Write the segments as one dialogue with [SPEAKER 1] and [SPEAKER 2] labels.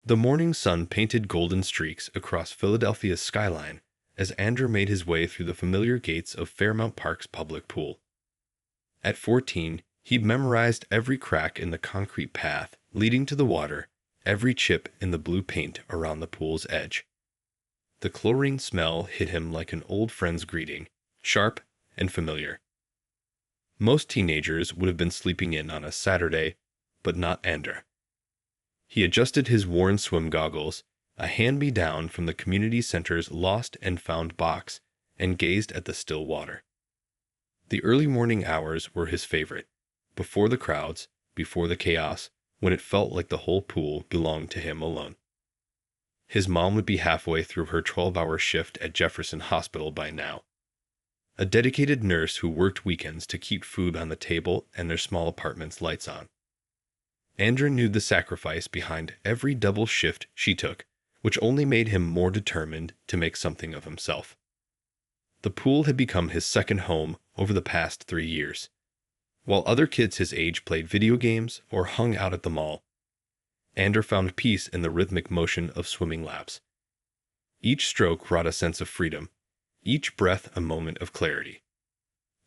[SPEAKER 1] The morning sun painted golden streaks across Philadelphia's skyline as Andrew made his way through the familiar gates of Fairmount Park's public pool. At 14, he'd memorized every crack in the concrete path leading to the water, every chip in the blue paint around the pool's edge. The chlorine smell hit him like an old friend's greeting, sharp and familiar. Most teenagers would have been sleeping in on a Saturday, but not Andrew. He adjusted his worn swim goggles, a hand-me-down from the community center's lost and found box, and gazed at the still water. The early morning hours were his favorite, before the crowds, before the chaos, when it felt like the whole pool belonged to him alone. His mom would be halfway through her 12-hour shift at Jefferson Hospital by now. A dedicated nurse who worked weekends to keep food on the table and their small apartment's lights on. Andrew knew the sacrifice behind every double shift she took, which only made him more determined to make something of himself. The pool had become his second home over the past 3 years. While other kids his age played video games or hung out at the mall, Andrew found peace in the rhythmic motion of swimming laps. Each stroke brought a sense of freedom, each breath a moment of clarity.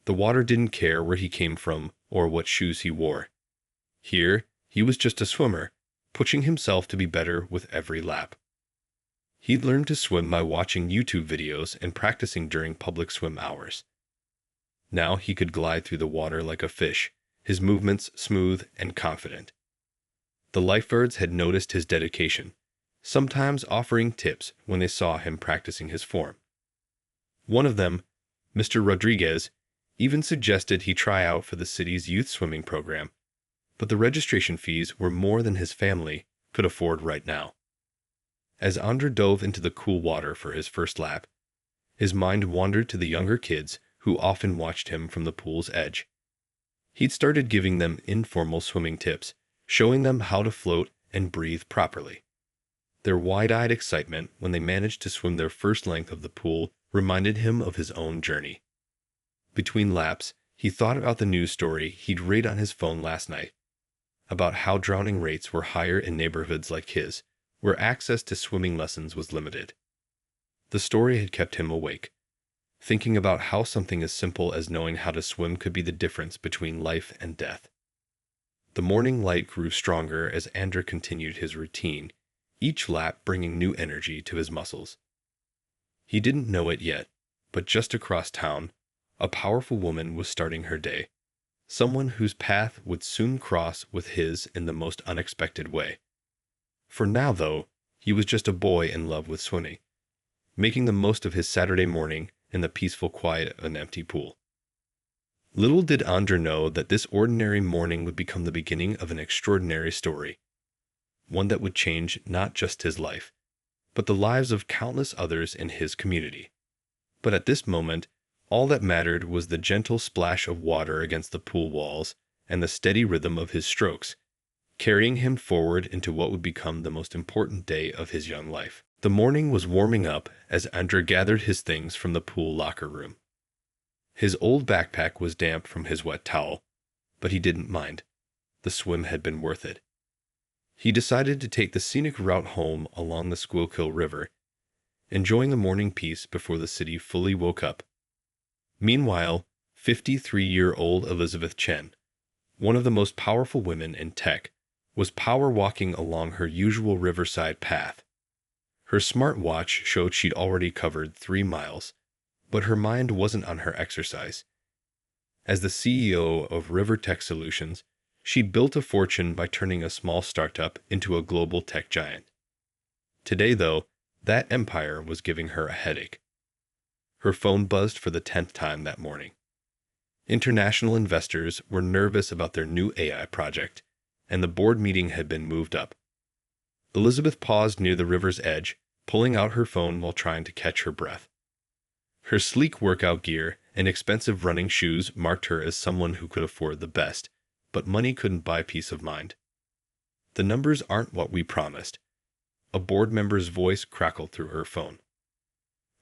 [SPEAKER 1] The water didn't care where he came from or what shoes he wore. Here, he was just a swimmer, pushing himself to be better with every lap. He'd learned to swim by watching YouTube videos and practicing during public swim hours. Now he could glide through the water like a fish, his movements smooth and confident. The lifeguards had noticed his dedication, sometimes offering tips when they saw him practicing his form. One of them, Mr. Rodriguez, even suggested he try out for the city's youth swimming program, but the registration fees were more than his family could afford right now. As Andrew dove into the cool water for his first lap, his mind wandered to the younger kids who often watched him from the pool's edge. He'd started giving them informal swimming tips, showing them how to float and breathe properly. Their wide-eyed excitement when they managed to swim their first length of the pool reminded him of his own journey. Between laps, he thought about the news story he'd read on his phone last night, about how drowning rates were higher in neighborhoods like his, where access to swimming lessons was limited. The story had kept him awake, thinking about how something as simple as knowing how to swim could be the difference between life and death. The morning light grew stronger as Andrew continued his routine, each lap bringing new energy to his muscles. He didn't know it yet, but just across town, a powerful woman was starting her day, someone whose path would soon cross with his in the most unexpected way. For now, though, he was just a boy in love with swimming, making the most of his Saturday morning in the peaceful quiet of an empty pool. Little did Andrew know that this ordinary morning would become the beginning of an extraordinary story, one that would change not just his life, but the lives of countless others in his community. But at this moment, all that mattered was the gentle splash of water against the pool walls and the steady rhythm of his strokes, carrying him forward into what would become the most important day of his young life. The morning was warming up as Andrew gathered his things from the pool locker room. His old backpack was damp from his wet towel, but he didn't mind. The swim had been worth it. He decided to take the scenic route home along the Schuylkill River, enjoying the morning peace before the city fully woke up. Meanwhile, 53-year-old Elizabeth Chen, one of the most powerful women in tech, was power walking along her usual riverside path. Her smartwatch showed she'd already covered 3 miles, but her mind wasn't on her exercise. As the CEO of River Tech Solutions, she'd built a fortune by turning a small startup into a global tech giant. Today, though, that empire was giving her a headache. Her phone buzzed for the 10th time that morning. International investors were nervous about their new AI project, and the board meeting had been moved up. Elizabeth paused near the river's edge, pulling out her phone while trying to catch her breath. Her sleek workout gear and expensive running shoes marked her as someone who could afford the best, but money couldn't buy peace of mind. The numbers aren't what we promised. A board member's voice crackled through her phone.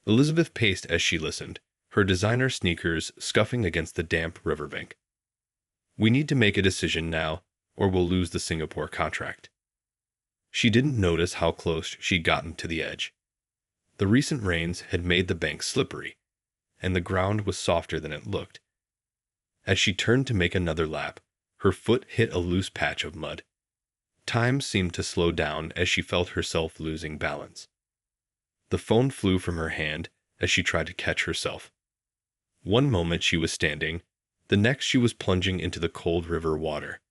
[SPEAKER 1] Elizabeth paced as she listened, her designer sneakers scuffing against the damp riverbank. We need to make a decision now, or we'll lose the Singapore contract. She didn't notice how close she'd gotten to the edge. The recent rains had made the bank slippery, and the ground was softer than it looked. As she turned to make another lap, her foot hit a loose patch of mud. Time seemed to slow down as she felt herself losing balance. The phone flew from her hand as she tried to catch herself. One moment she was standing, the next she was plunging into the cold river water.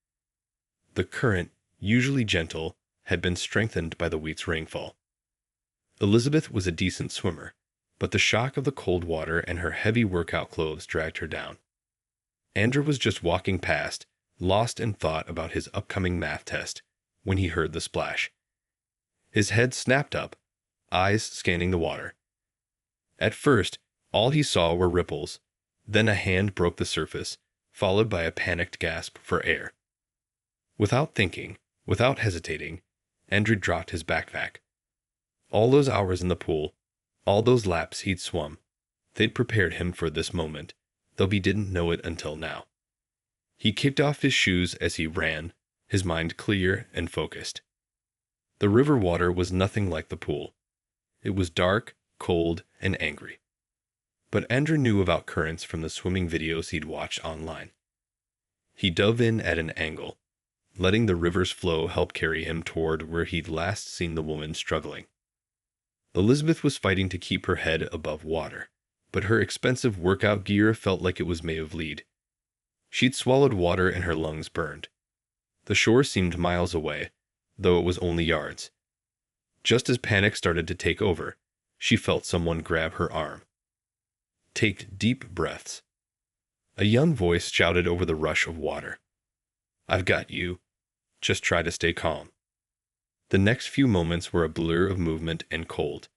[SPEAKER 1] The current, usually gentle, had been strengthened by the week's rainfall. Elizabeth was a decent swimmer, but the shock of the cold water and her heavy workout clothes dragged her down. Andrew was just walking past, lost in thought about his upcoming math test, when he heard the splash. His head snapped up, eyes scanning the water. At first, all he saw were ripples, then a hand broke the surface, followed by a panicked gasp for air. Without thinking, without hesitating, Andrew dropped his backpack. All those hours in the pool, all those laps he'd swum, they'd prepared him for this moment, though he didn't know it until now. He kicked off his shoes as he ran, his mind clear and focused. The river water was nothing like the pool. It was dark, cold, and angry. But Andrew knew about currents from the swimming videos he'd watched online. He dove in at an angle, letting the river's flow help carry him toward where he'd last seen the woman struggling. Elizabeth was fighting to keep her head above water, but her expensive workout gear felt like it was made of lead. She'd swallowed water and her lungs burned. The shore seemed miles away, though it was only yards. Just as panic started to take over, she felt someone grab her arm. "Take deep breaths." A young voice shouted over the rush of water. "I've got you. Just try to stay calm." The next few moments were a blur of movement and cold.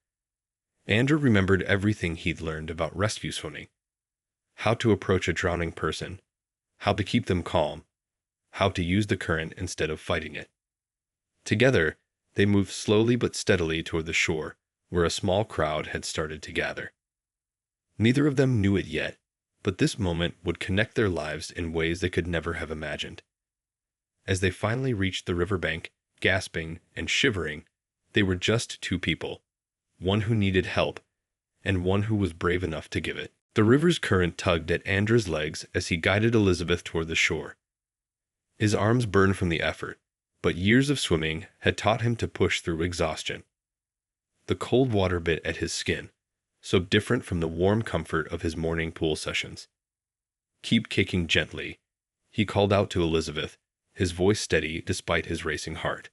[SPEAKER 1] Andrew remembered everything he'd learned about rescue swimming. How to approach a drowning person, how to keep them calm, how to use the current instead of fighting it. Together, they moved slowly but steadily toward the shore, where a small crowd had started to gather. Neither of them knew it yet, but this moment would connect their lives in ways they could never have imagined. As they finally reached the riverbank, gasping and shivering, they were just two people, one who needed help, and one who was brave enough to give it. The river's current tugged at Andrew's legs as he guided Elizabeth toward the shore. His arms burned from the effort, but years of swimming had taught him to push through exhaustion. The cold water bit at his skin, so different from the warm comfort of his morning pool sessions. "Keep kicking gently," he called out to Elizabeth, his voice steady despite his racing heart.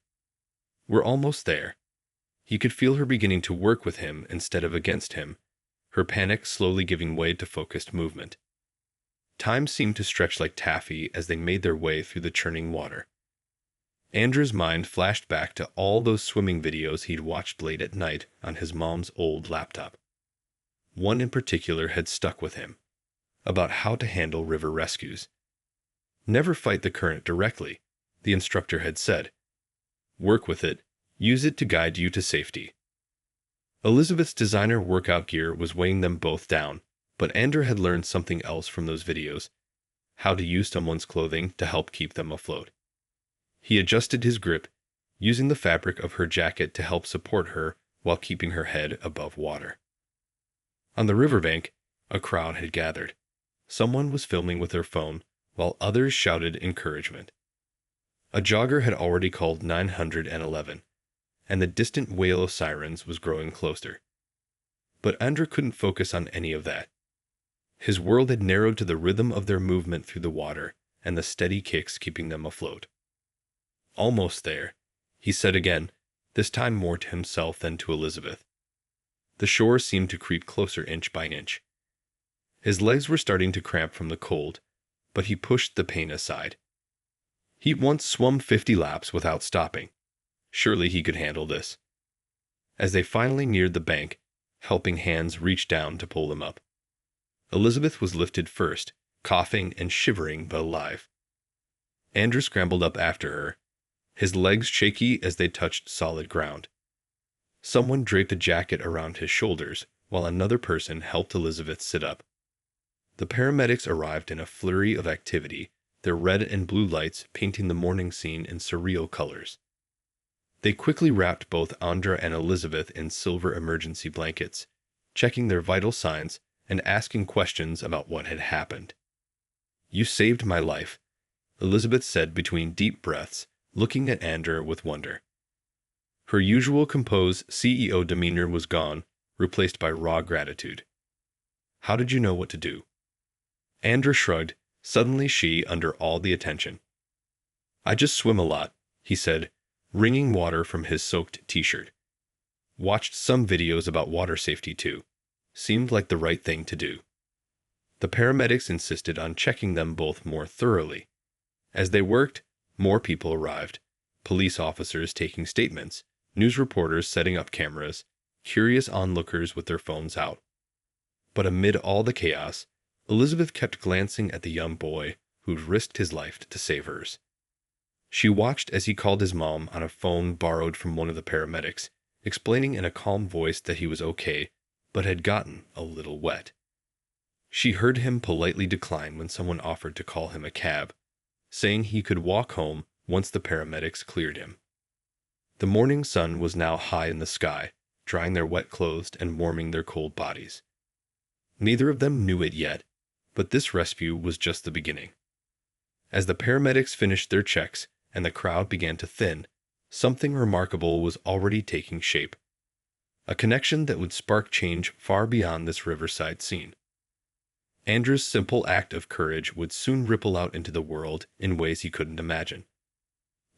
[SPEAKER 1] "We're almost there." He could feel her beginning to work with him instead of against him, her panic slowly giving way to focused movement. Time seemed to stretch like taffy as they made their way through the churning water. Andrew's mind flashed back to all those swimming videos he'd watched late at night on his mom's old laptop. One in particular had stuck with him, about how to handle river rescues. Never fight the current directly, the instructor had said. Work with it, use it to guide you to safety. Elizabeth's designer workout gear was weighing them both down, but Andrew had learned something else from those videos: how to use someone's clothing to help keep them afloat. He adjusted his grip, using the fabric of her jacket to help support her while keeping her head above water. On the riverbank, a crowd had gathered. Someone was filming with their phone, while others shouted encouragement. A jogger had already called 911, and the distant wail of sirens was growing closer. But Andrew couldn't focus on any of that. His world had narrowed to the rhythm of their movement through the water and the steady kicks keeping them afloat. "Almost there," he said again, this time more to himself than to Elizabeth. The shore seemed to creep closer inch by inch. His legs were starting to cramp from the cold, but he pushed the pain aside. He'd once swum 50 laps without stopping. Surely he could handle this. As they finally neared the bank, helping hands reached down to pull them up. Elizabeth was lifted first, coughing and shivering but alive. Andrew scrambled up after her, his legs shaky as they touched solid ground. Someone draped a jacket around his shoulders, while another person helped Elizabeth sit up. The paramedics arrived in a flurry of activity, their red and blue lights painting the morning scene in surreal colors. They quickly wrapped both Andra and Elizabeth in silver emergency blankets, checking their vital signs and asking questions about what had happened. "You saved my life," Elizabeth said between deep breaths, looking at Andra with wonder. Her usual composed CEO demeanor was gone, replaced by raw gratitude. "How did you know what to do?" Andra shrugged, suddenly she under all the attention. "I just swim a lot," he said, wringing water from his soaked t-shirt. "Watched some videos about water safety too. Seemed like the right thing to do." The paramedics insisted on checking them both more thoroughly. As they worked, more people arrived, police officers taking statements, news reporters setting up cameras, curious onlookers with their phones out. But amid all the chaos, Elizabeth kept glancing at the young boy who'd risked his life to save hers. She watched as he called his mom on a phone borrowed from one of the paramedics, explaining in a calm voice that he was okay, but had gotten a little wet. She heard him politely decline when someone offered to call him a cab, saying he could walk home once the paramedics cleared him. The morning sun was now high in the sky, drying their wet clothes and warming their cold bodies. Neither of them knew it yet, but this rescue was just the beginning. As the paramedics finished their checks and the crowd began to thin, something remarkable was already taking shape. A connection that would spark change far beyond this riverside scene. Andrew's simple act of courage would soon ripple out into the world in ways he couldn't imagine.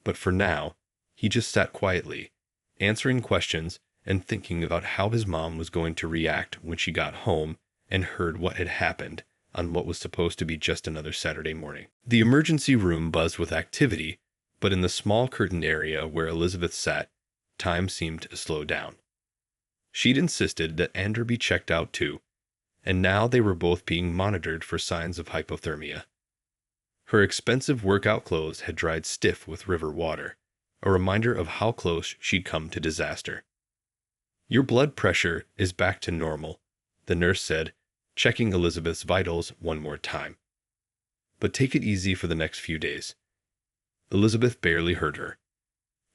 [SPEAKER 1] But for now, he just sat quietly, answering questions and thinking about how his mom was going to react when she got home and heard what had happened on what was supposed to be just another Saturday morning. The emergency room buzzed with activity, but in the small curtained area where Elizabeth sat, time seemed to slow down. She'd insisted that Andrew be checked out too, and now they were both being monitored for signs of hypothermia. Her expensive workout clothes had dried stiff with river water, a reminder of how close she'd come to disaster. "Your blood pressure is back to normal," the nurse said, checking Elizabeth's vitals one more time. "But take it easy for the next few days." Elizabeth barely heard her.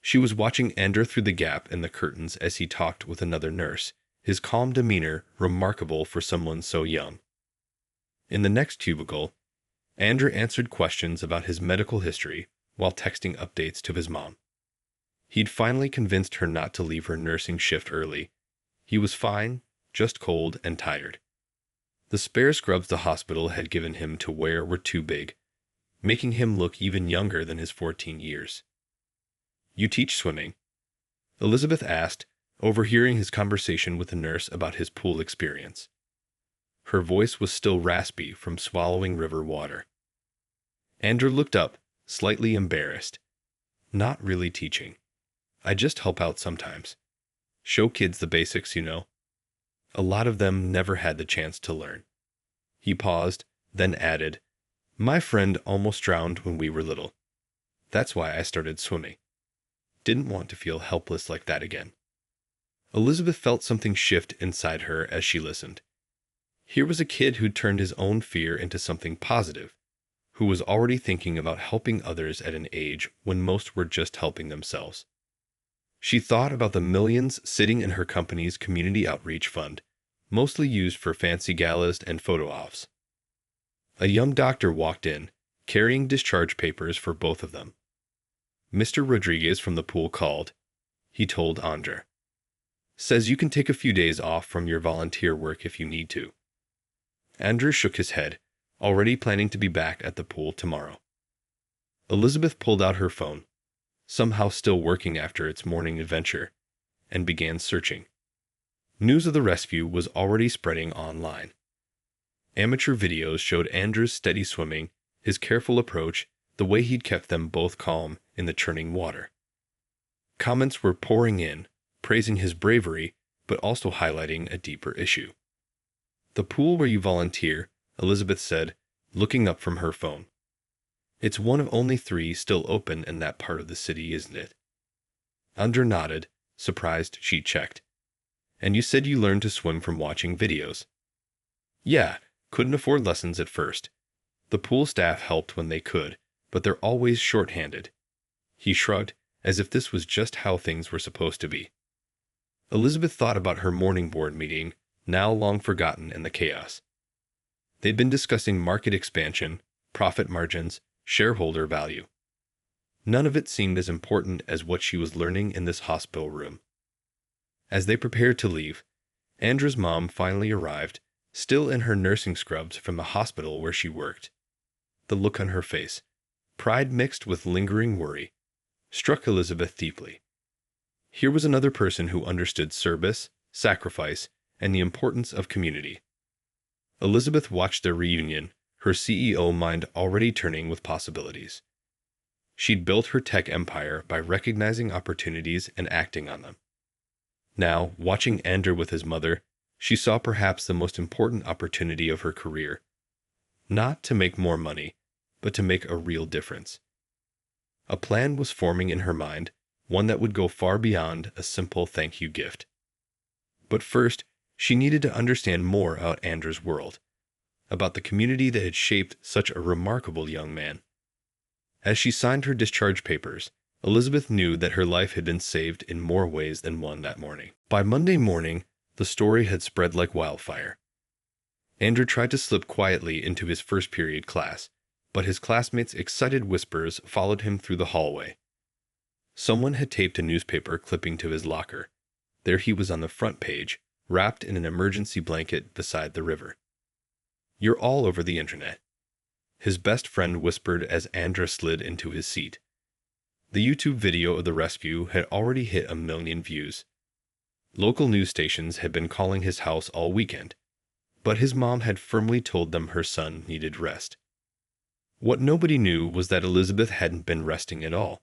[SPEAKER 1] She was watching Andrew through the gap in the curtains as he talked with another nurse, his calm demeanor remarkable for someone so young. In the next cubicle, Andrew answered questions about his medical history while texting updates to his mom. He'd finally convinced her not to leave her nursing shift early. He was fine, just cold and tired. The spare scrubs the hospital had given him to wear were too big, making him look even younger than his 14 years. "You teach swimming?" Elizabeth asked, overhearing his conversation with the nurse about his pool experience. Her voice was still raspy from swallowing river water. Andrew looked up, slightly embarrassed. "Not really teaching. I just help out sometimes. Show kids the basics, you know. A lot of them never had the chance to learn." He paused, then added, "My friend almost drowned when we were little. That's why I started swimming. Didn't want to feel helpless like that again." Elizabeth felt something shift inside her as she listened. Here was a kid who turned his own fear into something positive, who was already thinking about helping others at an age when most were just helping themselves. She thought about the millions sitting in her company's community outreach fund, mostly used for fancy galas and photo ops. A young doctor walked in, carrying discharge papers for both of them. "Mr. Rodriguez from the pool called," he told Andra. "Says you can take a few days off from your volunteer work if you need to." Andrew shook his head, already planning to be back at the pool tomorrow. Elizabeth pulled out her phone, somehow still working after its morning adventure, and began searching. News of the rescue was already spreading online. Amateur videos showed Andrew's steady swimming, his careful approach, the way he'd kept them both calm in the churning water. Comments were pouring in, praising his bravery, but also highlighting a deeper issue. "The pool where you volunteer," Elizabeth said, looking up from her phone. "It's one of only 3 still open in that part of the city, isn't it?" Andrew nodded, surprised she checked. "And you said you learned to swim from watching videos." "Yeah, couldn't afford lessons at first. The pool staff helped when they could, but they're always short-handed." He shrugged as if this was just how things were supposed to be. Elizabeth thought about her morning board meeting, now long forgotten in the chaos. They'd been discussing market expansion, profit margins, shareholder value. None of it seemed as important as what she was learning in this hospital room. As they prepared to leave, Andra's mom finally arrived, still in her nursing scrubs from the hospital where she worked. The look on her face, pride mixed with lingering worry, struck Elizabeth deeply. Here was another person who understood service, sacrifice, and the importance of community. Elizabeth watched their reunion, her CEO mind already turning with possibilities. She'd built her tech empire by recognizing opportunities and acting on them. Now, watching Andrew with his mother, she saw perhaps the most important opportunity of her career. Not to make more money, but to make a real difference. A plan was forming in her mind, one that would go far beyond a simple thank you gift. But first, she needed to understand more about Andrew's world, about the community that had shaped such a remarkable young man. As she signed her discharge papers, Elizabeth knew that her life had been saved in more ways than one that morning. By Monday morning, the story had spread like wildfire. Andrew tried to slip quietly into his first period class, but his classmates' excited whispers followed him through the hallway. Someone had taped a newspaper clipping to his locker. There he was on the front page, wrapped in an emergency blanket beside the river. "You're all over the internet," his best friend whispered as Andra slid into his seat. The YouTube video of the rescue had already hit 1 million views. Local news stations had been calling his house all weekend, but his mom had firmly told them her son needed rest. What nobody knew was that Elizabeth hadn't been resting at all.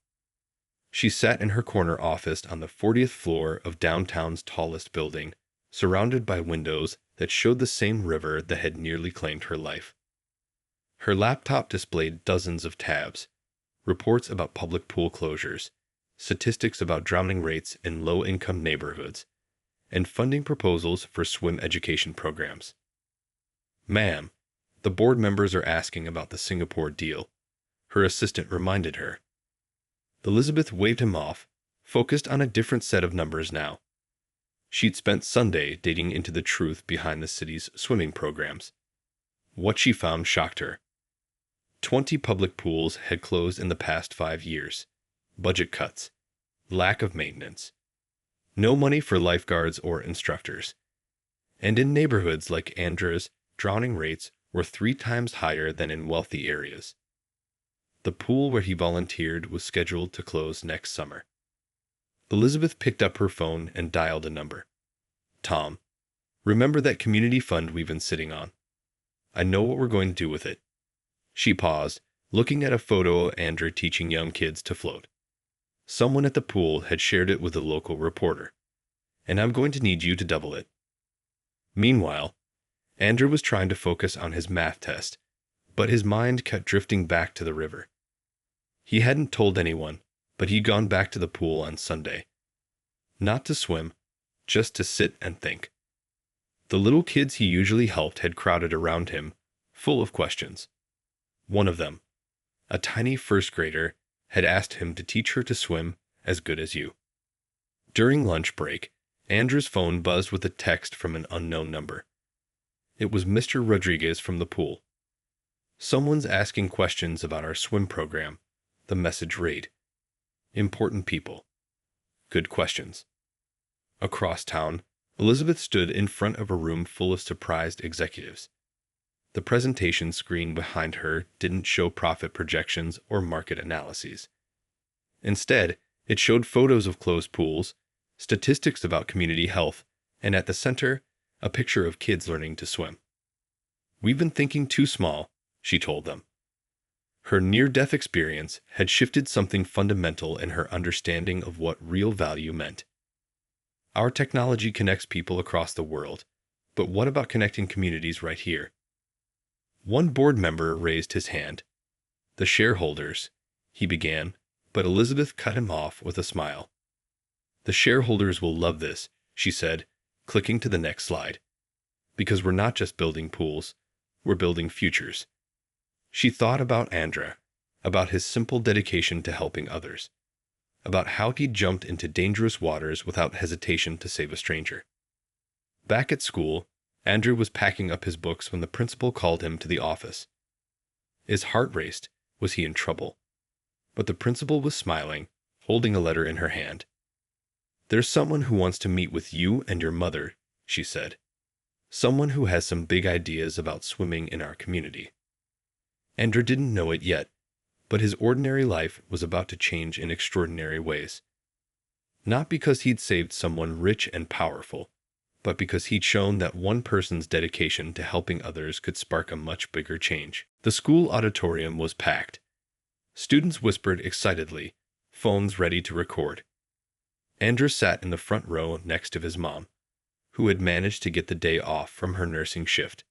[SPEAKER 1] She sat in her corner office on the 40th floor of downtown's tallest building, surrounded by windows that showed the same river that had nearly claimed her life. Her laptop displayed dozens of tabs, reports about public pool closures, statistics about drowning rates in low-income neighborhoods, and funding proposals for swim education programs. "Ma'am, the board members are asking about the Singapore deal," her assistant reminded her. Elizabeth waved him off, focused on a different set of numbers now. She'd spent Sunday digging into the truth behind the city's swimming programs. What she found shocked her. 20 public pools had closed in the past 5 years. Budget cuts. Lack of maintenance. No money for lifeguards or instructors. And in neighborhoods like Andra's, drowning rates were 3 times higher than in wealthy areas. The pool where he volunteered was scheduled to close next summer. Elizabeth picked up her phone and dialed a number. "Tom, remember that community fund we've been sitting on? I know what we're going to do with it." She paused, looking at a photo of Andrew teaching young kids to float. Someone at the pool had shared it with a local reporter. "And I'm going to need you to double it." Meanwhile, Andrew was trying to focus on his math test, but his mind kept drifting back to the river. He hadn't told anyone, but he'd gone back to the pool on Sunday. Not to swim, just to sit and think. The little kids he usually helped had crowded around him, full of questions. One of them, a tiny first grader, had asked him to teach her to swim as good as you. During lunch break, Andrew's phone buzzed with a text from an unknown number. It was Mr. Rodriguez from the pool. "Someone's asking questions about our swim program," the message read. "Important people. Good questions." Across town, Elizabeth stood in front of a room full of surprised executives. The presentation screen behind her didn't show profit projections or market analyses. Instead, it showed photos of closed pools, statistics about community health, and at the center, a picture of kids learning to swim. "We've been thinking too small," she told them. Her near-death experience had shifted something fundamental in her understanding of what real value meant. Our technology connects people across the world, but what about connecting communities right here? One board member raised his hand. "The shareholders," he began, but Elizabeth cut him off with a smile. "The shareholders will love this," she said, clicking to the next slide. "Because we're not just building pools, we're building futures." She thought about Andra, about his simple dedication to helping others. about how he'd jumped into dangerous waters without hesitation to save a stranger. Back at school, Andrew was packing up his books when the principal called him to the office. His heart raced. Was he in trouble? But the principal was smiling, holding a letter in her hand. "There's someone who wants to meet with you and your mother," she said. "Someone who has some big ideas about swimming in our community." Andrew didn't know it yet, but his ordinary life was about to change in extraordinary ways. Not because he'd saved someone rich and powerful, but because he'd shown that one person's dedication to helping others could spark a much bigger change. The school auditorium was packed. Students whispered excitedly, phones ready to record. Andrew sat in the front row next to his mom, who had managed to get the day off from her nursing shift.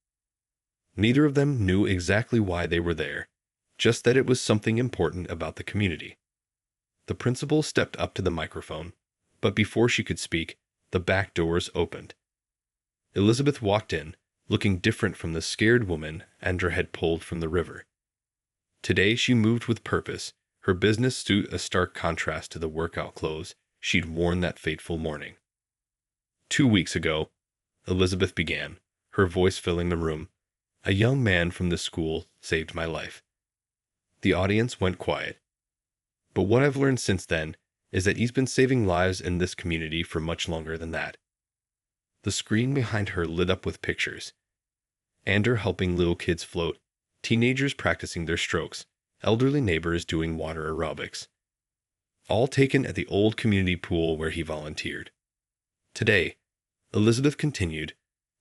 [SPEAKER 1] Neither of them knew exactly why they were there, just that it was something important about the community. The principal stepped up to the microphone, but before she could speak, the back doors opened. Elizabeth walked in, looking different from the scared woman Andrew had pulled from the river. Today she moved with purpose, her business suit a stark contrast to the workout clothes she'd worn that fateful morning. 2 weeks ago, Elizabeth began, her voice filling the room, "a young man from the school saved my life." The audience went quiet. But what I've learned since then is that he's been saving lives in this community for much longer than that. The screen behind her lit up with pictures. Andrew helping little kids float, teenagers practicing their strokes, elderly neighbors doing water aerobics. All taken at the old community pool where he volunteered. Today, Elizabeth continued,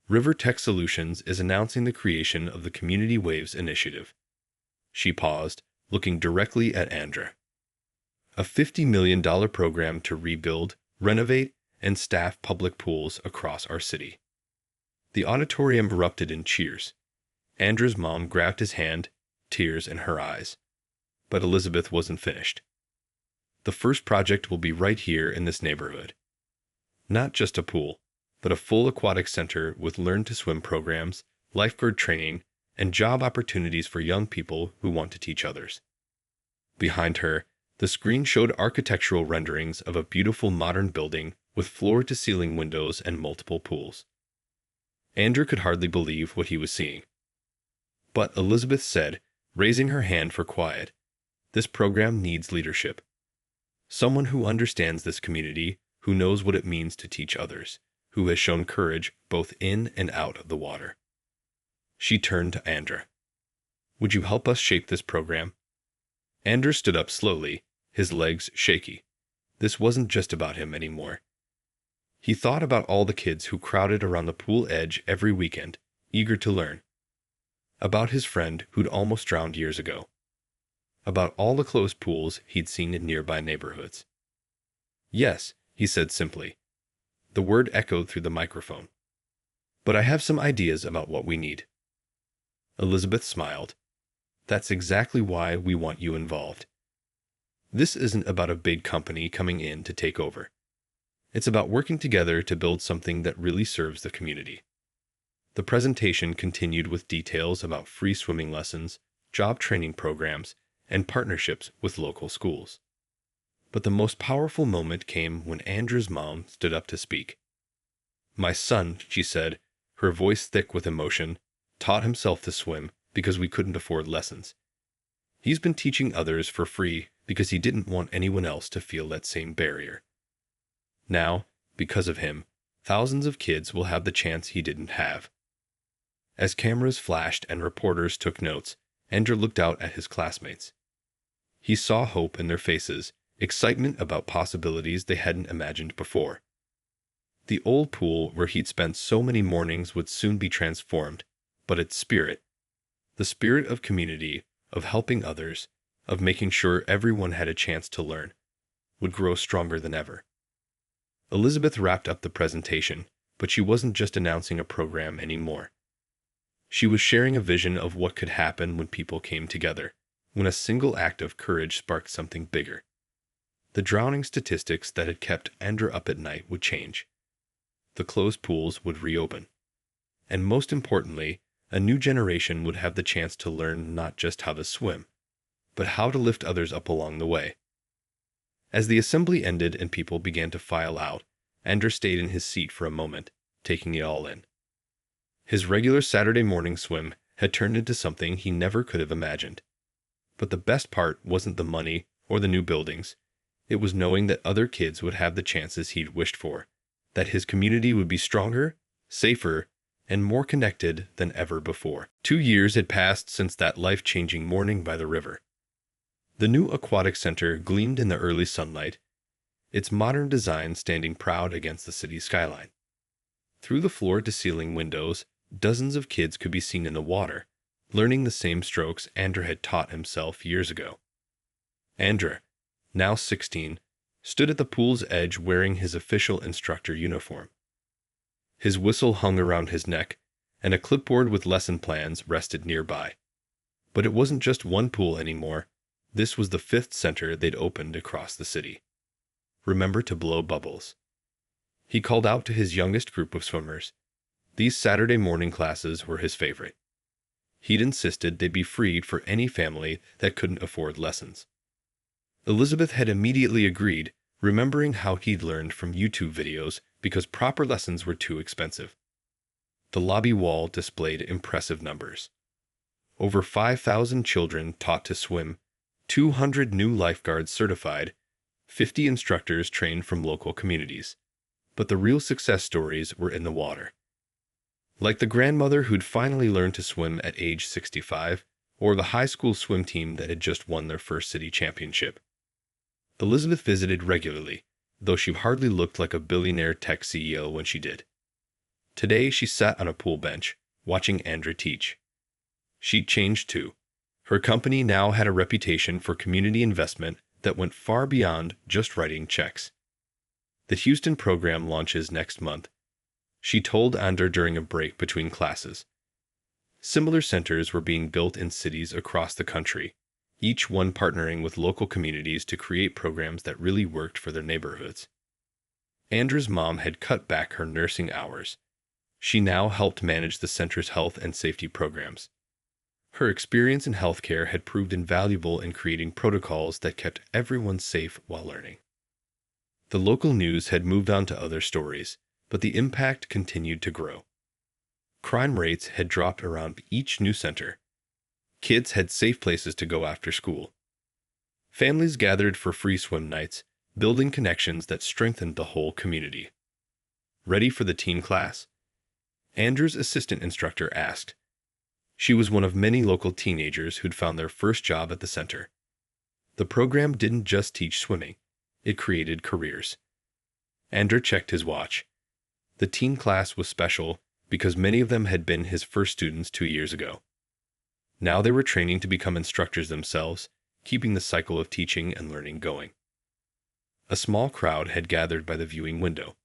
[SPEAKER 1] River Tech Solutions is announcing the creation of the Community Waves Initiative. She paused, looking directly at Andrew. A $50 million program to rebuild, renovate, and staff public pools across our city. The auditorium erupted in cheers. Andrew's mom grabbed his hand, tears in her eyes. But Elizabeth wasn't finished. The first project will be right here in this neighborhood. Not just a pool, but a full aquatic center with learn-to-swim programs, lifeguard training, and job opportunities for young people who want to teach others. Behind her, the screen showed architectural renderings of a beautiful modern building with floor-to-ceiling windows and multiple pools. Andrew could hardly believe what he was seeing. But Elizabeth said, raising her hand for quiet, "This program needs leadership. Someone who understands this community, who knows what it means to teach others, who has shown courage both in and out of the water." She turned to Andrew. "Would you help us shape this program?" Andrew stood up slowly, his legs shaky. This wasn't just about him anymore. He thought about all the kids who crowded around the pool edge every weekend, eager to learn. About his friend who'd almost drowned years ago. About all the closed pools he'd seen in nearby neighborhoods. "Yes," he said simply. The word echoed through the microphone. "But I have some ideas about what we need." Elizabeth smiled. "That's exactly why we want you involved. This isn't about a big company coming in to take over. It's about working together to build something that really serves the community." The presentation continued with details about free swimming lessons, job training programs, and partnerships with local schools. But the most powerful moment came when Andrew's mom stood up to speak. "My son," she said, her voice thick with emotion, "taught himself to swim because we couldn't afford lessons. He's been teaching others for free because he didn't want anyone else to feel that same barrier. Now, because of him, thousands of kids will have the chance he didn't have." As cameras flashed and reporters took notes, Andrew looked out at his classmates. He saw hope in their faces, excitement about possibilities they hadn't imagined before. The old pool where he'd spent so many mornings would soon be transformed, but its spirit, the spirit of community, of helping others, of making sure everyone had a chance to learn, would grow stronger than ever. Elizabeth wrapped up the presentation, but she wasn't just announcing a program anymore. She was sharing a vision of what could happen when people came together, when a single act of courage sparked something bigger. The drowning statistics that had kept Andrew up at night would change. The closed pools would reopen. And most importantly, a new generation would have the chance to learn not just how to swim, but how to lift others up along the way. As the assembly ended and people began to file out, Andrew stayed in his seat for a moment, taking it all in. His regular Saturday morning swim had turned into something he never could have imagined. But the best part wasn't the money or the new buildings. It was knowing that other kids would have the chances he'd wished for, that his community would be stronger, safer, and more connected than ever before. 2 years had passed since that life-changing morning by the river. The new aquatic center gleamed in the early sunlight, its modern design standing proud against the city skyline. Through the floor-to-ceiling windows, dozens of kids could be seen in the water, learning the same strokes Andrew had taught himself years ago. Andrew, now 16, stood at the pool's edge wearing his official instructor uniform. His whistle hung around his neck, and a clipboard with lesson plans rested nearby. But it wasn't just one pool anymore. This was the 5th center they'd opened across the city. Remember to blow bubbles. He called out to his youngest group of swimmers. These Saturday morning classes were his favorite. He'd insisted they be freed for any family that couldn't afford lessons. Elizabeth had immediately agreed, remembering how he'd learned from YouTube videos because proper lessons were too expensive. The lobby wall displayed impressive numbers. Over 5,000 children taught to swim, 200 new lifeguards certified, 50 instructors trained from local communities. But the real success stories were in the water. Like the grandmother who'd finally learned to swim at age 65, or the high school swim team that had just won their first city championship. Elizabeth visited regularly, though she hardly looked like a billionaire tech CEO when she did. Today she sat on a pool bench, watching Andrew teach. She'd changed too. Her company now had a reputation for community investment that went far beyond just writing checks. The Houston program launches next month, she told Andrew during a break between classes. Similar centers were being built in cities across the country, each one partnering with local communities to create programs that really worked for their neighborhoods. Andrew's mom had cut back her nursing hours. She now helped manage the center's health and safety programs. Her experience in healthcare had proved invaluable in creating protocols that kept everyone safe while learning. The local news had moved on to other stories, but the impact continued to grow. Crime rates had dropped around each new center. Kids had safe places to go after school. Families gathered for free swim nights, building connections that strengthened the whole community. Ready for the teen class? Andrew's assistant instructor asked. She was one of many local teenagers who'd found their first job at the center. The program didn't just teach swimming, it created careers. Andrew checked his watch. The teen class was special because many of them had been his first students 2 years ago. Now they were training to become instructors themselves, keeping the cycle of teaching and learning going. A small crowd had gathered by the viewing window.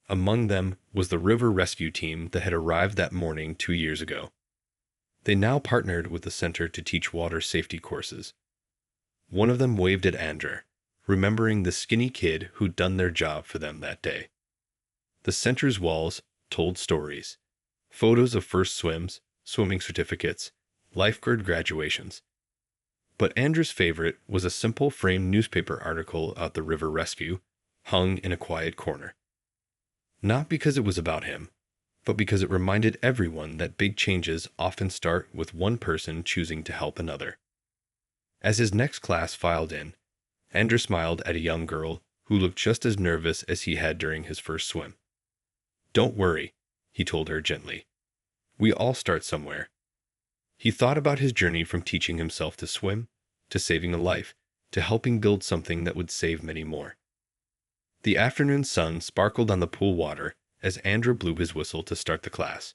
[SPEAKER 1] Among them was the river rescue team that had arrived that morning 2 years ago. They now partnered with the center to teach water safety courses. One of them waved at Andrew, remembering the skinny kid who'd done their job for them that day. The center's walls told stories. Photos of first swims, swimming certificates, lifeguard graduations. But Andrew's favorite was a simple framed newspaper article about the river rescue, hung in a quiet corner. Not because it was about him, but because it reminded everyone that big changes often start with one person choosing to help another. As his next class filed in, Andrew smiled at a young girl who looked just as nervous as he had during his first swim. "Don't worry," he told her gently. "We all start somewhere." He thought about his journey from teaching himself to swim, to saving a life, to helping build something that would save many more. The afternoon sun sparkled on the pool water as Andrew blew his whistle to start the class.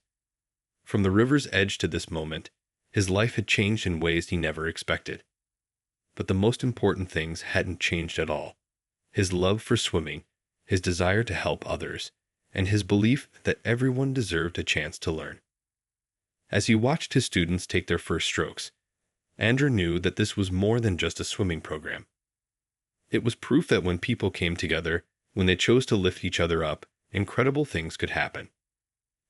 [SPEAKER 1] From the river's edge to this moment, his life had changed in ways he never expected. But the most important things hadn't changed at all. His love for swimming, his desire to help others, and his belief that everyone deserved a chance to learn. As he watched his students take their first strokes, Andrew knew that this was more than just a swimming program. It was proof that when people came together, when they chose to lift each other up, incredible things could happen.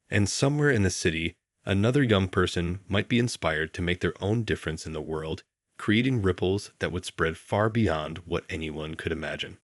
[SPEAKER 1] And somewhere in the city, another young person might be inspired to make their own difference in the world, creating ripples that would spread far beyond what anyone could imagine.